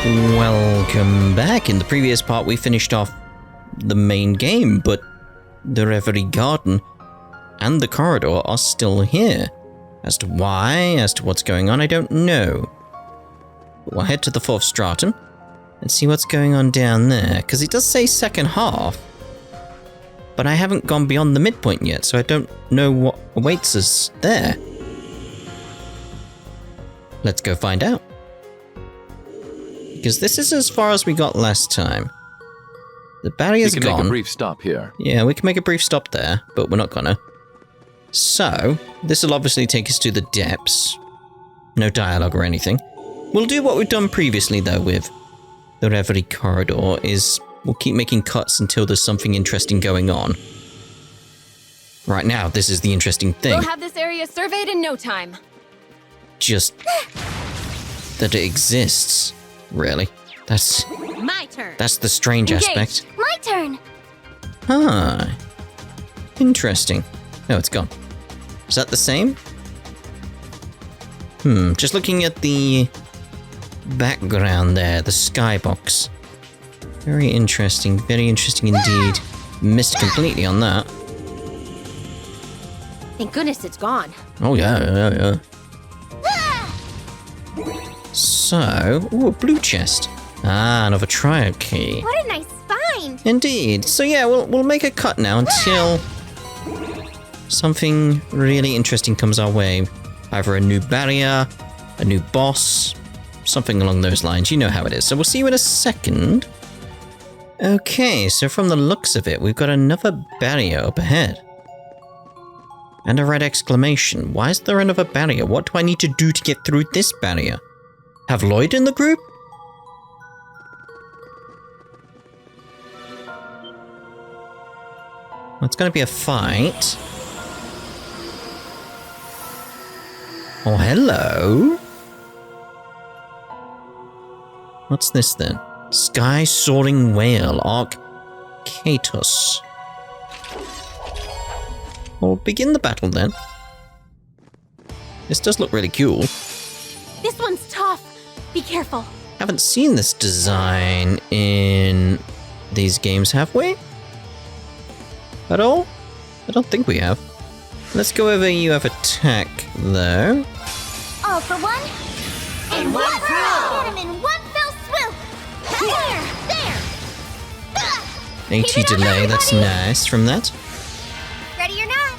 Welcome back. In the previous part, we finished off the main game, but the Reverie Garden and the corridor are still here. As to why, as to what's going on, I don't know. But we'll head to the 4th stratum and see what's going on down there, because it does say second half, but I haven't gone beyond the midpoint yet, so I don't know what awaits us there. Let's go find out. Because this is as far as we got last time. The barrier's gone. We can make a brief stop here. Yeah, we can make a brief stop there, but we're not gonna. So, this will obviously take us to the depths. No dialogue or anything. We'll do what we've done previously, though, with the Reverie Corridor, is we'll keep making cuts until there's something interesting going on. Right now, this is the interesting thing. We'll have this area surveyed in no time. Just that it exists, really. That's my turn. That's the strange aspect. My turn. Ah, interesting. Oh, it's gone. Is that the same? Just looking at the background there, the skybox. Very interesting indeed. Missed completely on that. Thank goodness it's gone. Oh yeah. So, ooh, a blue chest. Ah, another triad key. What a nice find. Indeed. So yeah, we'll make a cut now until something really interesting comes our way. Either a new barrier, a new boss, something along those lines. You know how it is. So we'll see you in a second. Okay, so from the looks of it, we've got another barrier up ahead. And a red exclamation. Why is there another barrier? What do I need to do to get through this barrier? Have Lloyd in the group? Well, it's going to be a fight. Oh, hello. What's this then? Sky Soaring Whale, Arcatus. We'll begin the battle then. This does look really cool. This one's tough. Be careful. Haven't seen this design in these games, have we? At all? I don't think we have. Let's go over you have attack, though. All for one, and one for all. Get him in one fell swoop. There. 80 delay, that's nice from that. Ready or not?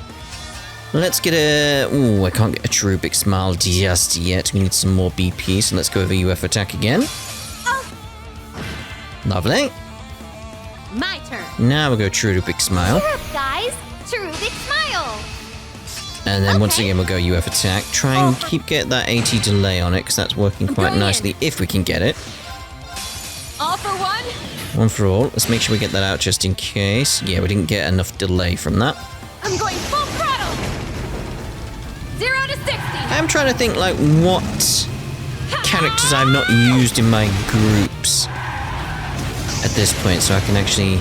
Let's get a... Ooh, I can't get a cherubic smile just yet. We need some more BP, so let's go over UF attack again. Oh. Lovely. My turn. Now we'll go cherubic smile. Cheer up, guys. Cherubic smile. And then once again we'll go UF attack. Try and get that 80 delay on it, because that's working quite nicely, if we can get it. All for one. One for all. Let's make sure we get that out just in case. Yeah, we didn't get enough delay from that. I'm going full throttle. 0 to 60. I'm trying to think, like, what characters I've not used in my groups at this point, so I can actually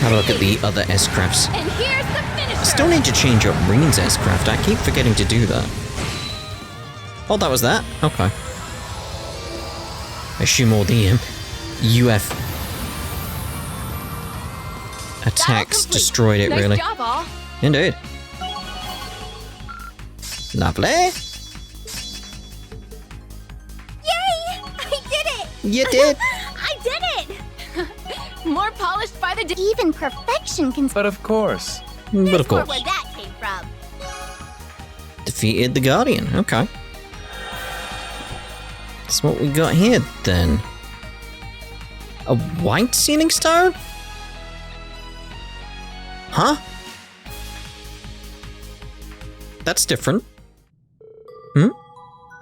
have a look at the other S-crafts. And here's the finisher. I still need to change up Reen's S-craft. I keep forgetting to do that. Oh, that was that? Okay. I assume all the UF attacks destroyed it, nice really. Job, all. Indeed. Lovely. Yay! I did it. You did. I did it. More polished by the day. Even perfection can. But of course. But of Or course. where that came from. Defeated the Guardian. Okay. That's what we got here, then. A white sealing stone? Huh? That's different.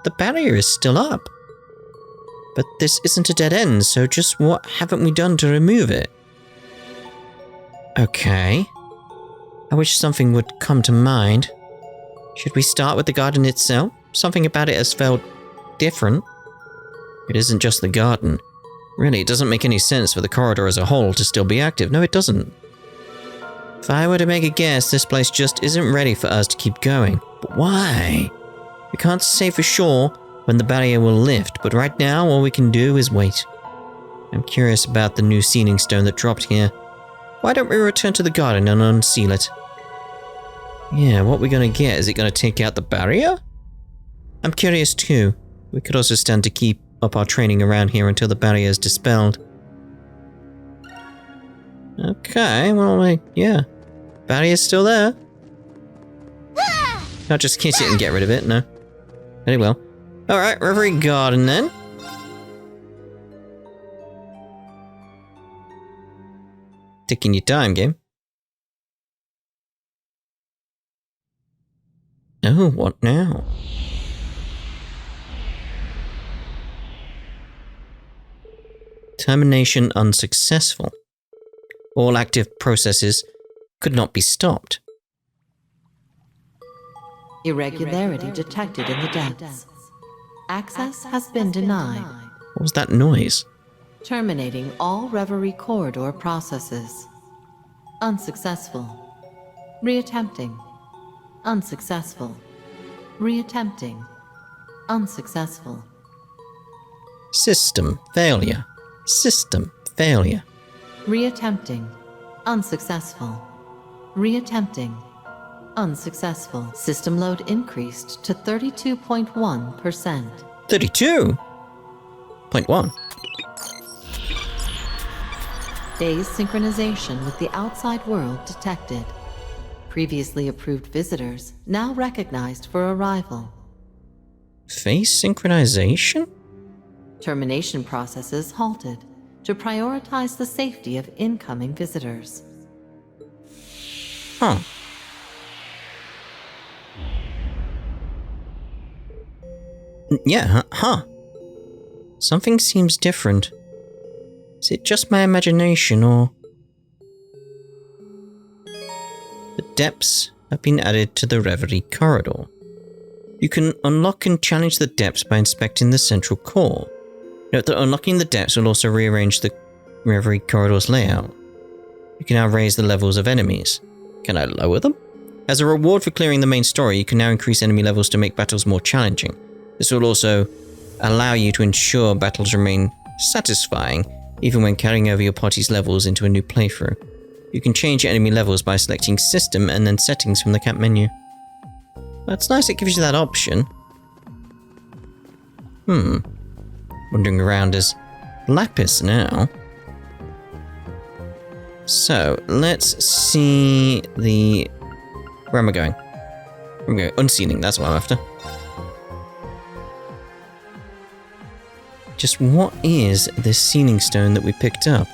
The barrier is still up. But this isn't a dead end, so just what haven't we done to remove it? Okay. I wish something would come to mind. Should we start with the garden itself? Something about it has felt different. It isn't just the garden. Really, it doesn't make any sense for the corridor as a whole to still be active. No, it doesn't. If I were to make a guess, this place just isn't ready for us to keep going. But why? We can't say for sure, when the barrier will lift, but right now all we can do is wait. I'm curious about the new sealing stone that dropped here. Why don't we return to the garden and unseal it? Yeah, what we're gonna get? Is it gonna take out the barrier? I'm curious too. We could also stand to keep up our training around here until the barrier is dispelled. Okay, well, yeah. Barrier's still there. Not just kiss it and get rid of it, no. Very well. Alright, Reverie Garden then. Taking your time, game. Oh, what now? Termination unsuccessful. All active processes could not be stopped. Irregularity detected in the depths. Access has been denied. What was that noise? Terminating all Reverie corridor processes. Unsuccessful. Reattempting. Unsuccessful. Reattempting. Unsuccessful. System failure. System failure. Reattempting. Unsuccessful. Reattempting. Unsuccessful. System load increased to 32.1%. 32.1. Phase synchronization with the outside world detected. Previously approved visitors now recognized for arrival. Phase synchronization? Termination processes halted to prioritize the safety of incoming visitors. Huh. Yeah, huh. Something seems different. Is it just my imagination, or... The depths have been added to the Reverie corridor. You can unlock and challenge the depths by inspecting the central core. Note that unlocking the depths will also rearrange the Reverie corridor's layout. You can now raise the levels of enemies. Can I lower them? As a reward for clearing the main story, you can now increase enemy levels to make battles more challenging. This will also allow you to ensure battles remain satisfying, even when carrying over your party's levels into a new playthrough. You can change enemy levels by selecting System and then Settings from the camp menu. That's nice, it gives you that option. Wandering around as Lapis now. So, let's see the... Where am I going? I'm going unsealing, that's what I'm after. Just what is this sealing stone that we picked up?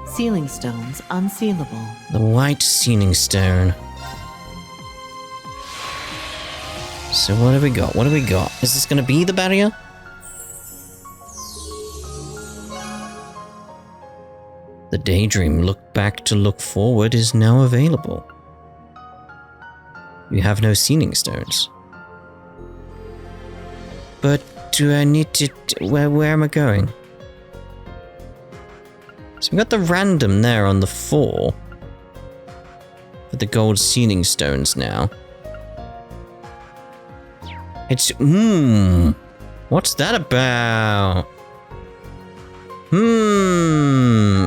Sealing stones unsealable. The white sealing stone. So what have we got? What have we got? Is this going to be the barrier? The daydream look back to look forward is now available. You have no sealing stones. But do I need to... Where am I going? So we got the random there on the 4. For the gold sealing stones now. It's... What's that about?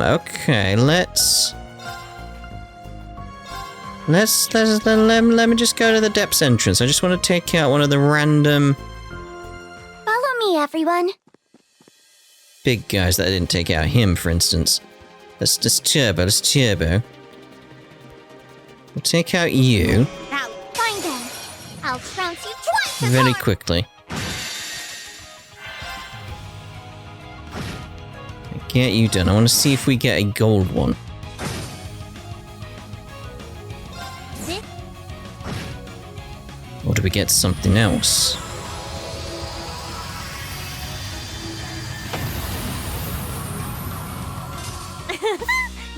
Okay, let me just go to the depths entrance. I just want to take out one of the random Follow me, everyone. big guys that I didn't take out. Him, for instance. Let's turbo. We'll take out you. I'll find them. I'll trounce you twice as Very hard. quickly. Get you done. I want to see if we get a gold one. Or do we get something else?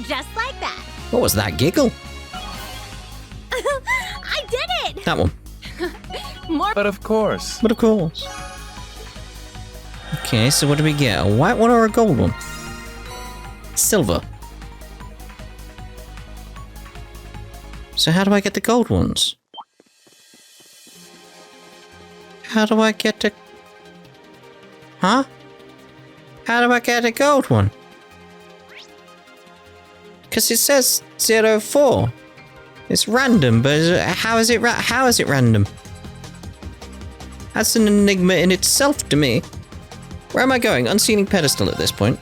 Just like that. What was that giggle? I did it! That one. But of course. But of course. Okay, so what do we get? A white one or a gold one? Silver. So how do I get the gold ones? How do I get to... Huh? How do I get a gold one? Because it says 04. It's random, but how is it random? That's an enigma in itself to me. Where am I going? Unsealing pedestal at this point.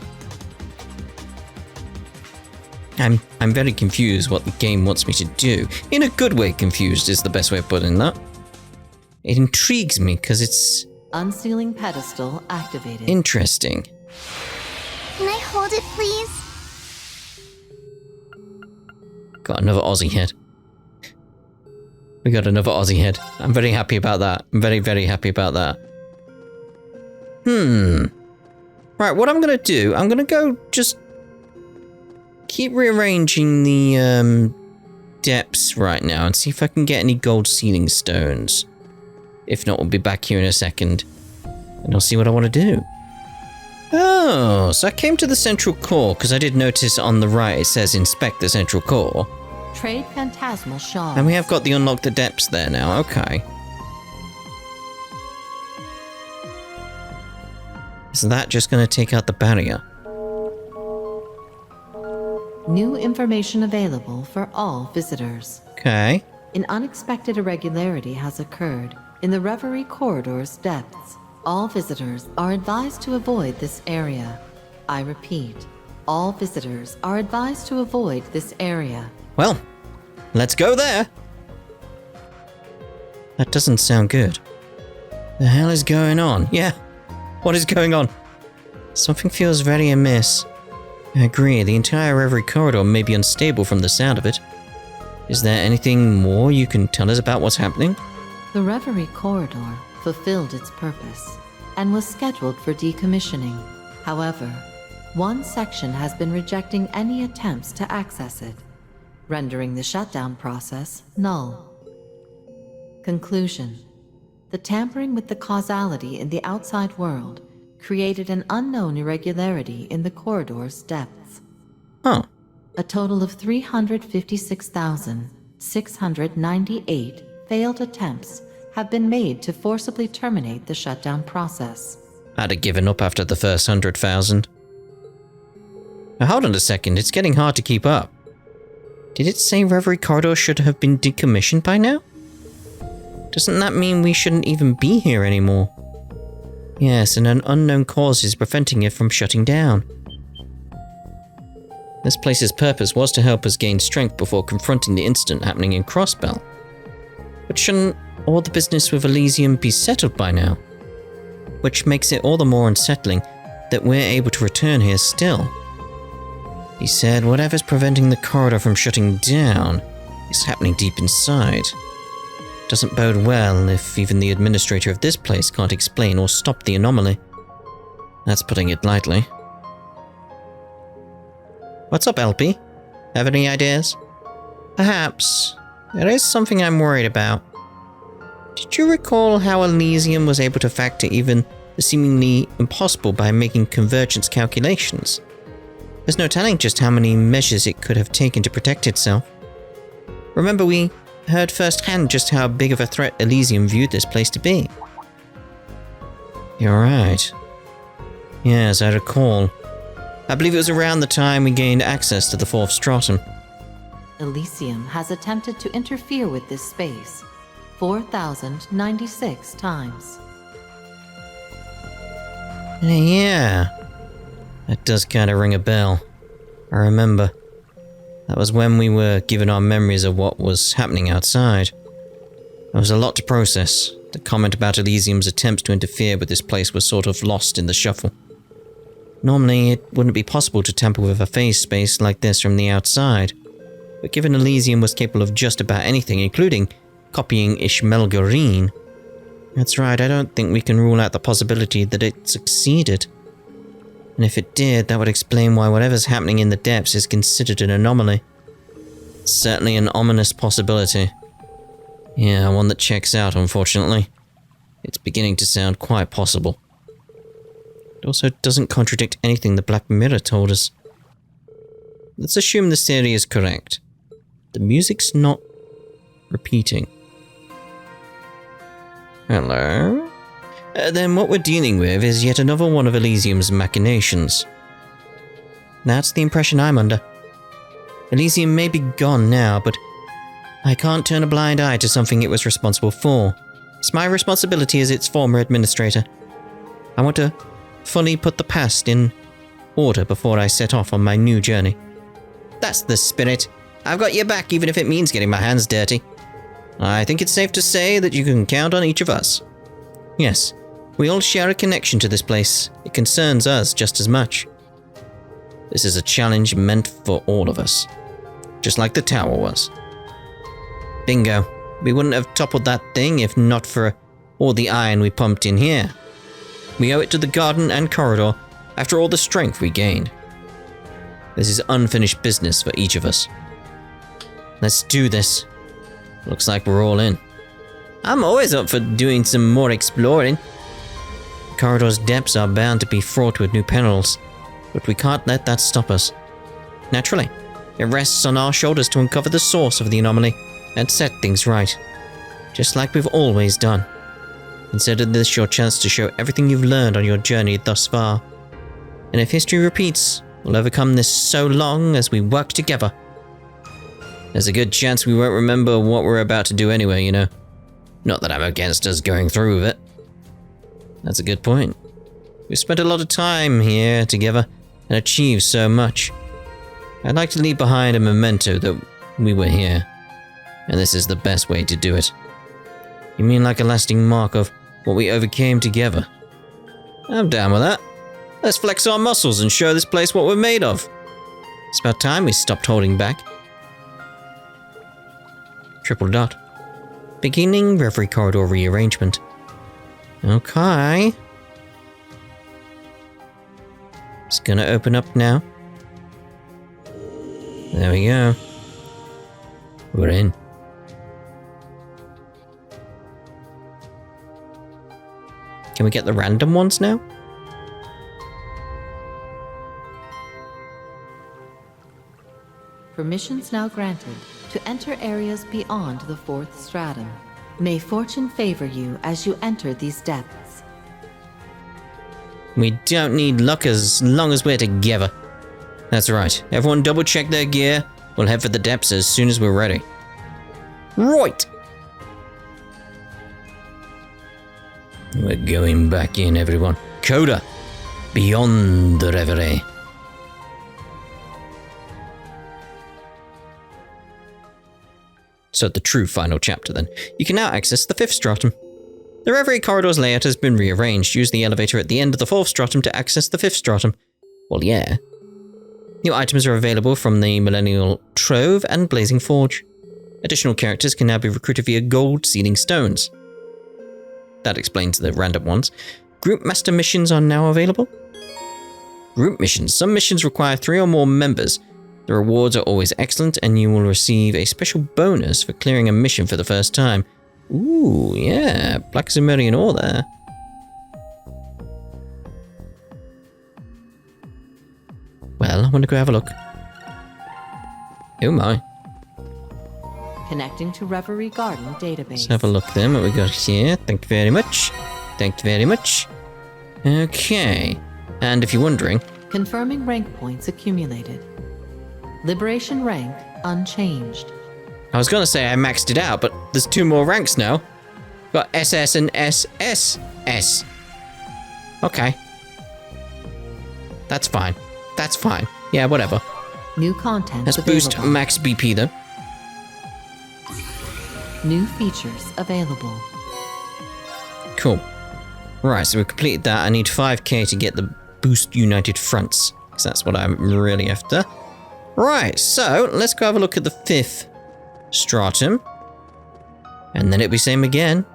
I'm very confused what the game wants me to do. In a good way, confused is the best way of putting that. It intrigues me because it's... Unsealing pedestal activated. Interesting. Can I hold it, please? Got another Aussie head. We got another Aussie head. I'm very happy about that. I'm very, very happy about that. Right, what I'm going to do, I'm going to go just keep rearranging the depths right now and see if I can get any gold sealing stones. If not, we'll be back here in a second and I'll see what I want to do. Oh, so I came to the central core because I did notice on the right it says inspect the central core. Trade phantasmal shards. And we have got the unlock the depths there now, okay. Is that just going to take out the barrier? New information available for all visitors. Okay. An unexpected irregularity has occurred in the Reverie Corridor's depths. All visitors are advised to avoid this area. I repeat, all visitors are advised to avoid this area. Well, let's go there. That doesn't sound good. The hell is going on? Yeah, what is going on? Something feels very amiss. I agree, the entire Reverie Corridor may be unstable from the sound of it. Is there anything more you can tell us about what's happening? The Reverie Corridor fulfilled its purpose and was scheduled for decommissioning. However, one section has been rejecting any attempts to access it, rendering the shutdown process null. Conclusion: the tampering with the causality in the outside world created an unknown irregularity in the corridor's depths. Huh. A total of 356,698 failed attempts have been made to forcibly terminate the shutdown process. I'd have given up after the first 100,000. Now hold on a second, it's getting hard to keep up. Did it say Reverie Corridor should have been decommissioned by now? Doesn't that mean we shouldn't even be here anymore? Yes, and an unknown cause is preventing it from shutting down. This place's purpose was to help us gain strength before confronting the incident happening in Crossbell. But shouldn't all the business with Elysium be settled by now? Which makes it all the more unsettling that we're able to return here still. He said whatever's preventing the corridor from shutting down is happening deep inside. Doesn't bode well if even the administrator of this place can't explain or stop the anomaly. That's putting it lightly. What's up, LP? Have any ideas? Perhaps. There is something I'm worried about. Did you recall how Elysium was able to factor even the seemingly impossible by making convergence calculations? There's no telling just how many measures it could have taken to protect itself. Remember, we heard firsthand just how big of a threat Elysium viewed this place to be. You're right. Yes, I recall. I believe it was around the time we gained access to the fourth stratum. Elysium has attempted to interfere with this space 4,096 times. Yeah, that does kind of ring a bell. I remember. That was when we were given our memories of what was happening outside. There was a lot to process. The comment about Elysium's attempts to interfere with this place was sort of lost in the shuffle. Normally, it wouldn't be possible to tamper with a phase space like this from the outside. But given Elysium was capable of just about anything, including copying Ishmelgareen, that's right, I don't think we can rule out the possibility that it succeeded. And if it did, that would explain why whatever's happening in the depths is considered an anomaly. Certainly an ominous possibility. Yeah, one that checks out, unfortunately. It's beginning to sound quite possible. It also doesn't contradict anything the Black Mirror told us. Let's assume this theory is correct. The music's not repeating. Hello? then what we're dealing with is yet another one of Elysium's machinations. That's the impression I'm under. Elysium may be gone now, but I can't turn a blind eye to something it was responsible for. It's my responsibility as its former administrator. I want to fully put the past in order before I set off on my new journey. That's the spirit. I've got your back even if it means getting my hands dirty. I think it's safe to say that you can count on each of us. Yes, we all share a connection to this place. It concerns us just as much. This is a challenge meant for all of us. Just like the tower was. Bingo. We wouldn't have toppled that thing if not for all the iron we pumped in here. We owe it to the garden and corridor after all the strength we gained. This is unfinished business for each of us. Let's do this. Looks like we're all in. I'm always up for doing some more exploring. The corridor's depths are bound to be fraught with new perils, but we can't let that stop us. Naturally, it rests on our shoulders to uncover the source of the anomaly and set things right, just like we've always done. Consider this your chance to show everything you've learned on your journey thus far. And if history repeats, we'll overcome this so long as we work together. There's a good chance we won't remember what we're about to do anyway, you know. Not that I'm against us going through with it. That's a good point. We've spent a lot of time here together and achieved so much. I'd like to leave behind a memento that we were here. And this is the best way to do it. You mean like a lasting mark of what we overcame together? I'm down with that. Let's flex our muscles and show this place what we're made of. It's about time we stopped holding back. Triple dot. Beginning Reverie Corridor rearrangement. Okay. It's gonna open up now. There we go. We're in. Can we get the random ones now? Permissions now granted to enter areas beyond the 4th stratum. May fortune favor you as you enter these depths. We don't need luck as long as we're together. That's right. Everyone double check their gear. We'll head for the depths as soon as we're ready. Right! We're going back in, everyone. Coda! Beyond the Reverie. So the true final chapter then. You can now access the 5th stratum. The Reverie Corridor's layout has been rearranged. Use the elevator at the end of the 4th stratum to access the 5th stratum. Well, yeah. New items are available from the Millennial Trove and Blazing Forge. Additional characters can now be recruited via gold sealing stones. That explains the random ones. Group Master missions are now available. Group missions. Some missions require 3 or more members. The rewards are always excellent, and you will receive a special bonus for clearing a mission for the first time. Ooh, yeah, Black Sumerian ore there. Well, I want to go have a look. Oh my. Connecting to Reverie Garden database. Let's have a look then, what we got here. Thank you very much. Thank you very much. Okay. And if you're wondering... Confirming rank points accumulated. Liberation rank unchanged. I was going to say I maxed it out, but there's 2 more ranks now. Got SS and SSS. Okay. That's fine. That's fine. Yeah, whatever. New content Let's available. boost max BP though. New features available. Cool. Right, so we've completed that. I need 5k to get the boost United Fronts, because that's what I'm really after. Right, so let's go have a look at the 5th stratum. And then it'll be same again.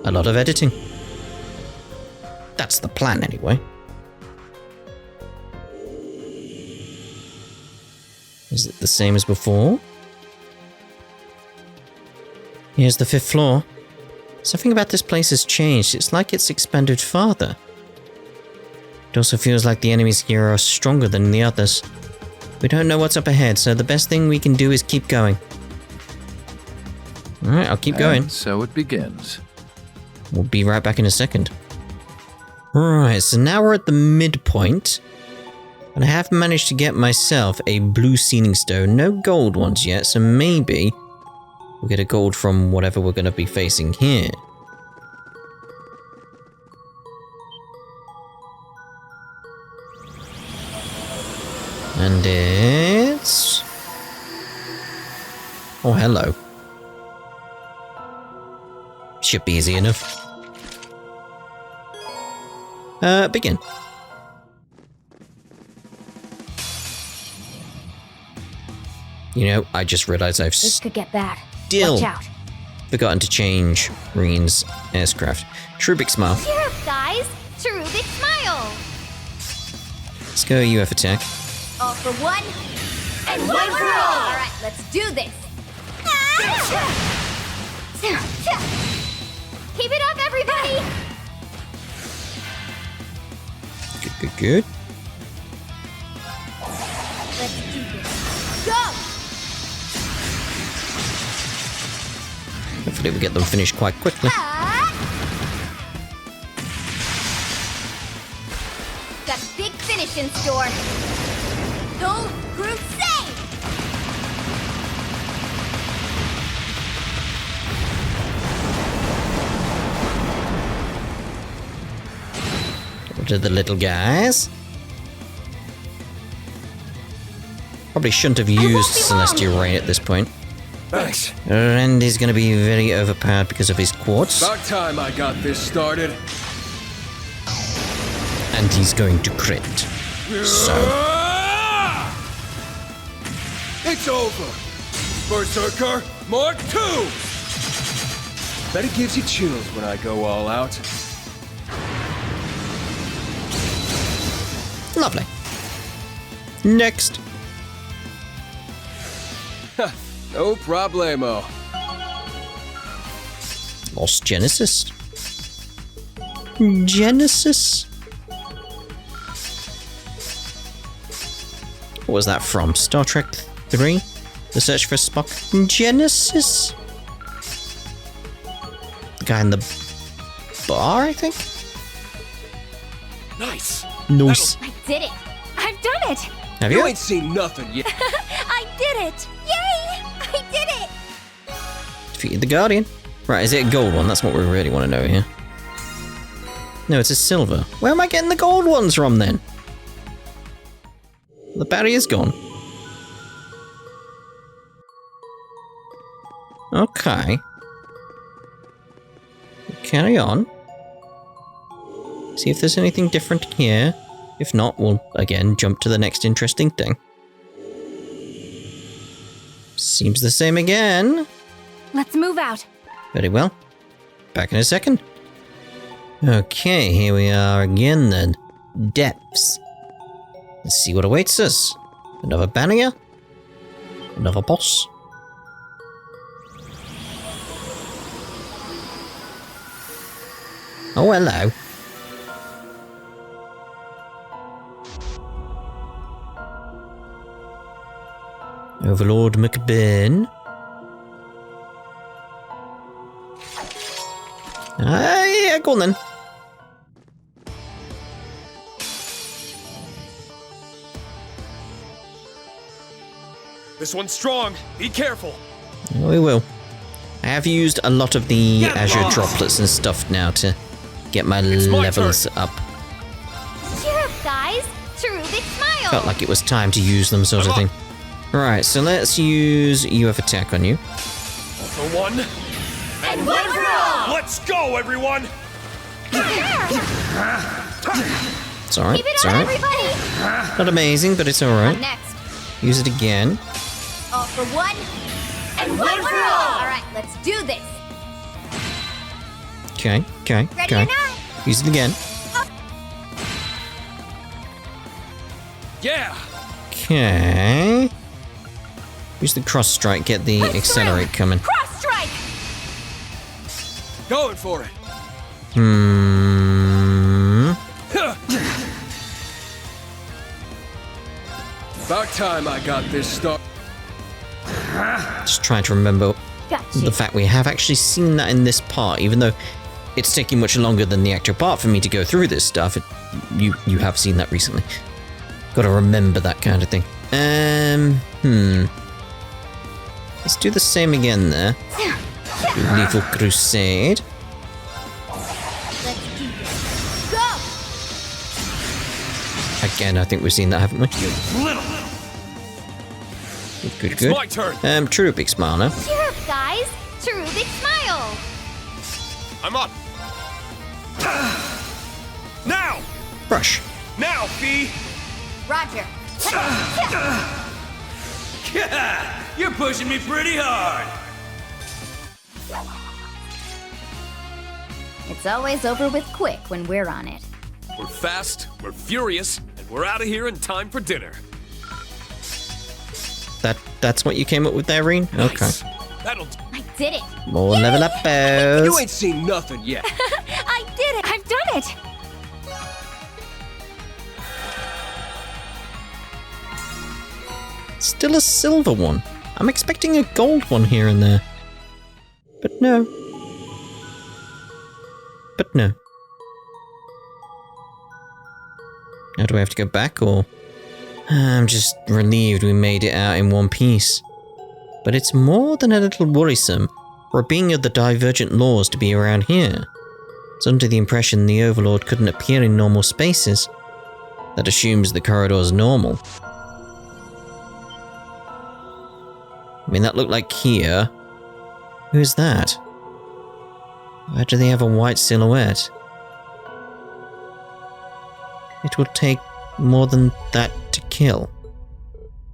A lot of editing. That's the plan anyway. Is it the same as before? Here's the 5th floor. Something about this place has changed. It's like it's expanded farther. It also feels like the enemies here are stronger than the others. We don't know what's up ahead, so the best thing we can do is keep going. Alright, I'll keep going. And so it begins. We'll be right back in a second. Right, so now we're at the midpoint. And I have managed to get myself a blue sealing stone. No gold ones yet, so maybe we'll get a gold from whatever we're going to be facing here. And it's... oh, hello. Should be easy enough. Begin. You know, I just realized I've This could get bad. still Watch out. forgotten to change Reen's aircraft. True big smile. Cheer up, guys. True big smile. Let's go UF attack. All for one and one for all. All right, let's do this. Keep it up, everybody. Good, good, good. Let's do this. Go. Hopefully we get them finished quite quickly. Got a big finish in store. Go Crusade! What are the little guys? Probably shouldn't have used Celestial Rain at this point. Thanks. Randy's gonna be very overpowered because of his quartz. About time I got this started. And he's going to crit. So, It's over. Berserker Mark II. Bet it gives you chills when I go all out. lovely. Next. No problemo. Lost Genesis. Genesis? What was that from? Star Trek 3? The Search for Spock? Genesis? The guy in the bar, I think? Nice. Nice. I did it! I've done it! Have You you? ain't seen nothing yet. I did it! Yay! I did it! Defeated the Guardian. Right, is it a gold one? That's what we really want to know here. No, it's a silver. Where am I getting the gold ones from then? The barrier's gone. Okay. Carry on. See if there's anything different here. If not, we'll again jump to the next interesting thing. Seems the same again. Let's move out. Very well. Back in a second. Okay, here we are again then. Depths. Let's see what awaits us. Another barrier. Another boss. Oh, hello. Overlord McBain. Yeah, go on then. This one's strong. Be careful. We will. I have used a lot of the Azure droplets and stuff now to get my levels up. Cheer up, guys. True big smile. Felt like it was time to use them, sort of thing. Right, so let's use UF attack on you. For one. And one for all. Let's go, everyone. It's alright, Keep it it's up, alright. everybody. Not amazing, but it's alright. Next. Use it again. All for one and one for all. All right, let's do this. Okay, okay, Ready okay. or not? Use it again. Yeah. Okay. Use the cross strike, get the accelerate coming. Cross strike. Going for it. About time I got this start. Just trying to remember Gotcha. the fact we have actually seen that in this part, even though it's taking much longer than the actual part for me to go through this stuff. You have seen that recently. Gotta remember that kind of thing. Let's do the same again there. Lethal Crusade. Let's keep it. Go! Again, I think we've seen that, haven't we? Good, good. It's my turn. True big smile now. Cheer up, guys! Cherubic smile! I'm up. Now! Brush. Now, Fee! Roger. You're pushing me pretty hard. It's always over with quick when we're on it. We're fast, we're furious, and we're out of here in time for dinner. That's what you came up with there, Reen? Okay. Nice. That'll... I did it! More level up bows. You ain't seen nothing yet. I did it! I've done it! Still a silver one. I'm expecting a gold one here and there. But no. But no. Now do I have to go back or... I'm just relieved we made it out in one piece. But it's more than a little worrisome for a being of the divergent laws to be around here. It's under the impression the Overlord couldn't appear in normal spaces. That assumes the corridor's normal. I mean, that looked like Kia. Who's that? Why do they have a white silhouette? It will take more than that to kill.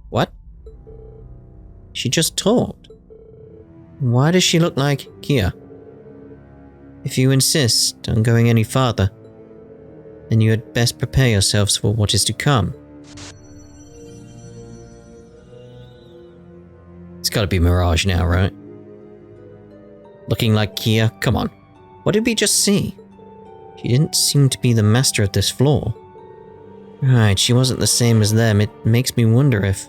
What? She just talked. Why does she look like Kia? If you insist on going any farther, then you had best prepare yourselves for what is to come. It's gotta be Mirage now, right? Looking like Kia? Come on. What did we just see? She didn't seem to be the master of this floor. Right, she wasn't the same as them. It makes me wonder if...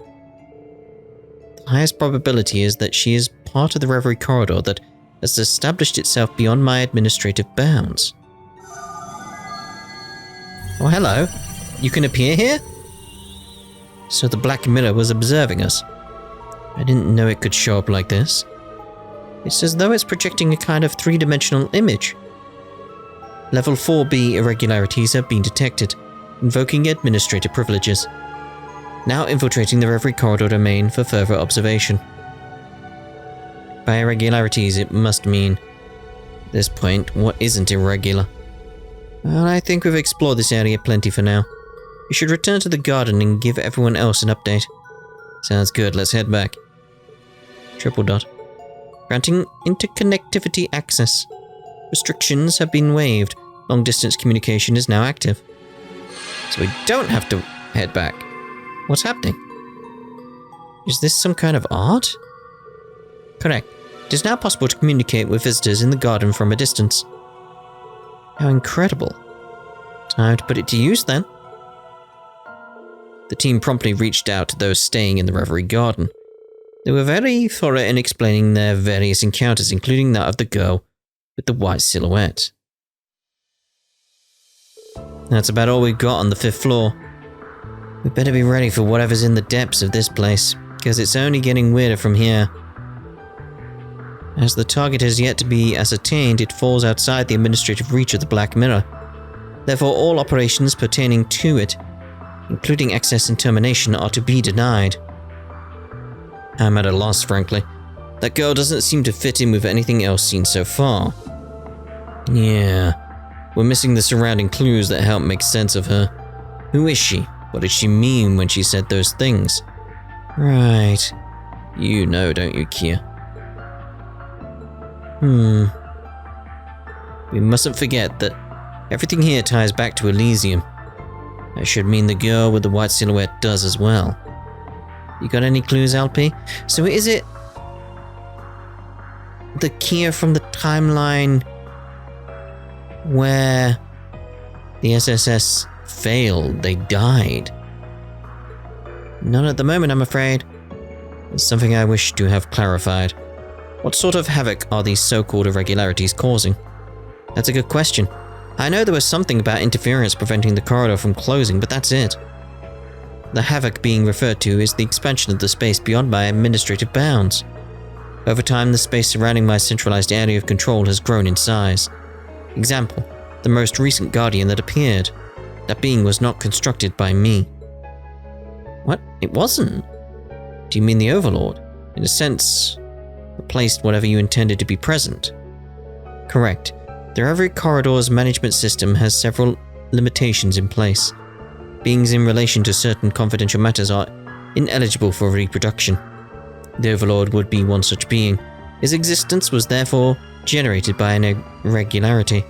The highest probability is that she is part of the Reverie Corridor that has established itself beyond my administrative bounds. Oh, hello. You can appear here? So the Black Mirror was observing us. I didn't know it could show up like this. It's as though it's projecting a kind of three-dimensional image. Level 4B irregularities have been detected, invoking administrative privileges. Now infiltrating the Reverie Corridor domain for further observation. By irregularities, it must mean, at this point, what isn't irregular. Well, I think we've explored this area plenty for now. We should return to the garden and give everyone else an update. Sounds good, let's head back. Triple dot. Granting interconnectivity access. Restrictions have been waived. Long-distance communication is now active. So we don't have to head back. What's happening? Is this some kind of art? Correct. It is now possible to communicate with visitors in the garden from a distance. How incredible. Time to put it to use then. The team promptly reached out to those staying in the Reverie Garden. They were very thorough in explaining their various encounters, including that of the girl with the white silhouette. That's about all we've got on the 5th floor. We better be ready for whatever's in the depths of this place, because it's only getting weirder from here. As the target has yet to be ascertained, it falls outside the administrative reach of the Black Mirror. Therefore, all operations pertaining to it, including access and termination, are to be denied. I'm at a loss, frankly. That girl doesn't seem to fit in with anything else seen so far. Yeah, we're missing the surrounding clues that help make sense of her. Who is she? What did she mean when she said those things? Right. You know, don't you, Kia? We mustn't forget that everything here ties back to Elysium. That should mean the girl with the white silhouette does as well. You got any clues, LP? So is it the Kia from the timeline where the SSS failed, they died? None at the moment, I'm afraid. It's something I wish to have clarified. What sort of havoc are these so-called irregularities causing? That's a good question. I know there was something about interference preventing the corridor from closing, but that's it. The havoc being referred to is the expansion of the space beyond my administrative bounds. Over time, the space surrounding my centralized area of control has grown in size. Example, the most recent Guardian that appeared. That being was not constructed by me. What? It wasn't? Do you mean the Overlord? In a sense, replaced whatever you intended to be present? Correct. The Reverie Corridor's management system has several limitations in place. Beings in relation to certain confidential matters are ineligible for reproduction. The Overlord would be one such being. His existence was therefore generated by an irregularity.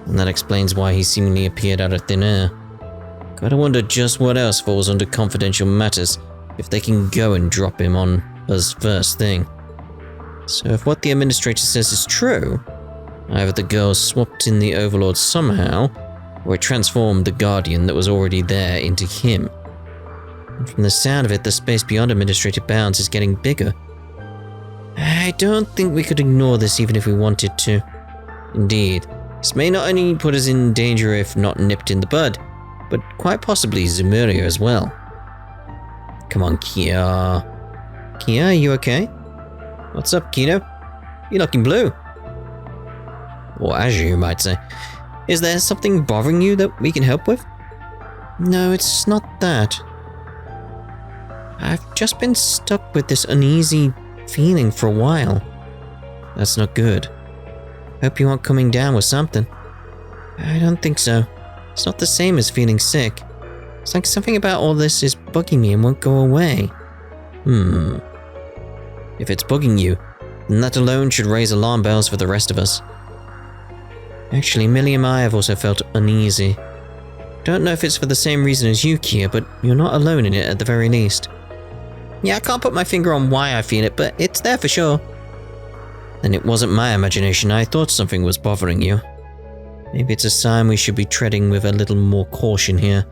And that explains why he seemingly appeared out of thin air. Gotta wonder just what else falls under confidential matters if they can go and drop him on us first thing. So if what the administrator says is true, either the girl swapped in the Overlord somehow, or it transformed the Guardian that was already there into him. And from the sound of it, the space beyond administrative bounds is getting bigger. I don't think we could ignore this even if we wanted to. Indeed, this may not only put us in danger if not nipped in the bud, but quite possibly Zemuria as well. Come on, Kia. Kia, are you okay? What's up, Kino? You're looking blue. Or azure, you might say. Is there something bothering you that we can help with? No, it's not that. I've just been stuck with this uneasy feeling for a while. That's not good. Hope you aren't coming down with something. I don't think so. It's not the same as feeling sick. It's like something about all this is bugging me and won't go away. If it's bugging you, then that alone should raise alarm bells for the rest of us. Actually, Millie and I have also felt uneasy. Don't know if it's for the same reason as you, Kia, but you're not alone in it at the very least. Yeah, I can't put my finger on why I feel it, but it's there for sure. Then it wasn't my imagination. I thought something was bothering you. Maybe it's a sign we should be treading with a little more caution here.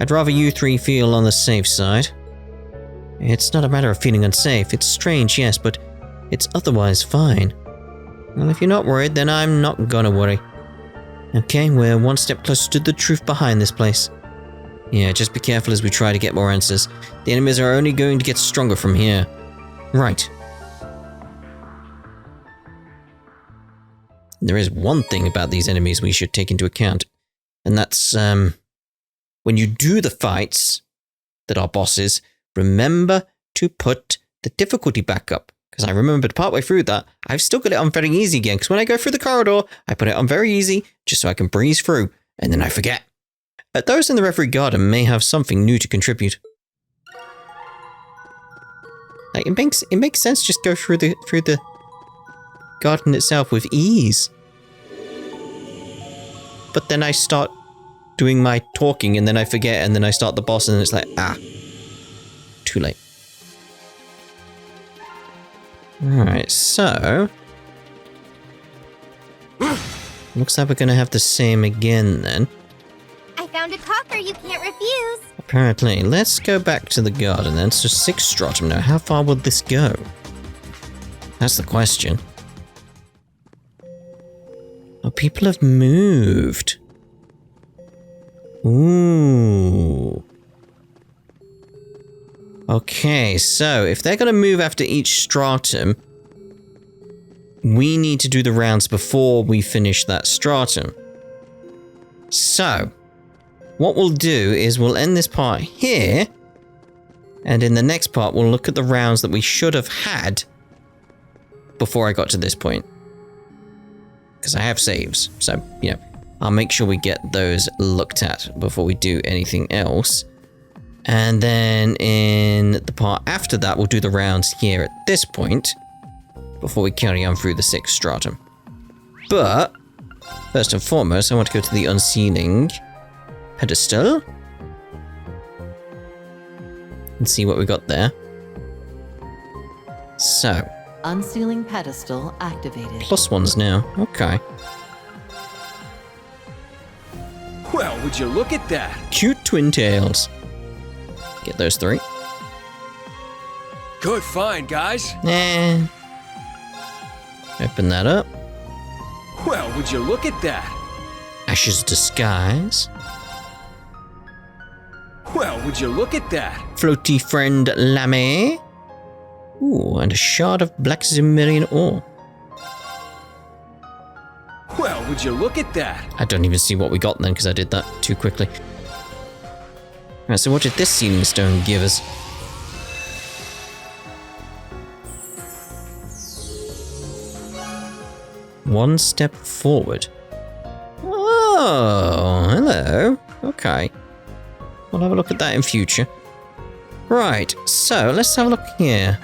I'd rather you three feel on the safe side. It's not a matter of feeling unsafe. It's strange, yes, but it's otherwise fine. Well, if you're not worried, then I'm not gonna worry. Okay, we're one step closer to the truth behind this place. Yeah, just be careful as we try to get more answers. The enemies are only going to get stronger from here. Right. There is one thing about these enemies we should take into account, and that's, when you do the fights that are bosses, remember to put the difficulty back up. Because I remembered partway through that, I've still got it on very easy again, because when I go through the corridor, I put it on very easy, just so I can breeze through, and then I forget. Those in the Reverie Garden may have something new to contribute. Like, it makes sense just go through the garden itself with ease. But then I start doing my talking, and then I forget, and then I start the boss, and it's like, too late. Alright, so... looks like we're gonna have the same again, then. I found a talker you can't refuse. Apparently. Let's go back to the garden, then. So 6 stratum now. How far will this go? That's the question. Oh, people have moved. Ooh. Okay, so if they're going to move after each stratum, we need to do the rounds before we finish that stratum. So, what we'll do is we'll end this part here, and in the next part we'll look at the rounds that we should have had before I got to this point. Because I have saves, so, you know, I'll make sure we get those looked at before we do anything else. And then in the part after that, we'll do the rounds here at this point before we carry on through the 6th stratum. But first and foremost, I want to go to the unsealing pedestal and see what we got there. So, Unsealing pedestal activated. +1s now. Okay. Well, would you look at that? Cute twin tails. Get those 3. Good find, guys. Open that up. Well, Well, would you look at that? Ash's disguise. Well, would you look at that? Floaty friend Lame. Ooh, and a shard of black Zemirian ore. Well, would you look at that? I don't even see what we got then because I did that too quickly. Alright, so what did this sealing stone give us? One step forward. Oh, hello. Okay. We'll have a look at that in future. Right, so let's have a look here.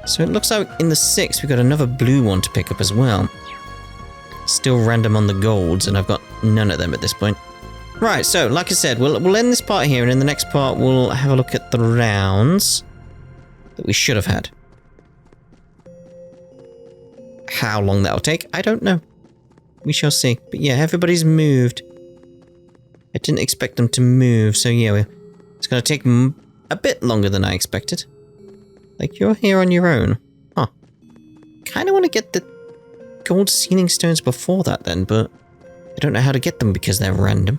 So it looks like in the 6th we got another blue one to pick up as well. Still random on the golds, and I've got none of them at this point. Right, so like I said, we'll end this part here, and in the next part we'll have a look at the rounds that we should have had. How long that'll take, I don't know. We shall see. But yeah, everybody's moved. I didn't expect them to move, so yeah, it's going to take a bit longer than I expected. Like, you're here on your own. Huh. Kind of want to get the gold sealing stones before that then, but I don't know how to get them because they're random.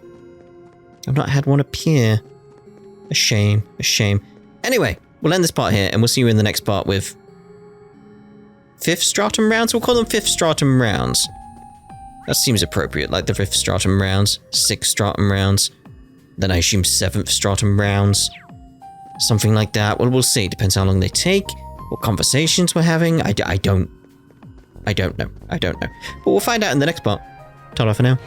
I've not had one appear. A shame, a shame. Anyway, we'll end this part here, and we'll see you in the next part with 5th stratum rounds? We'll call them 5th stratum rounds. That seems appropriate, like the 5th stratum rounds, 6th stratum rounds, then I assume 7th stratum rounds. Something like that. Well, we'll see. Depends how long they take, what conversations we're having. I don't know. But we'll find out in the next part. Ta-ra for now.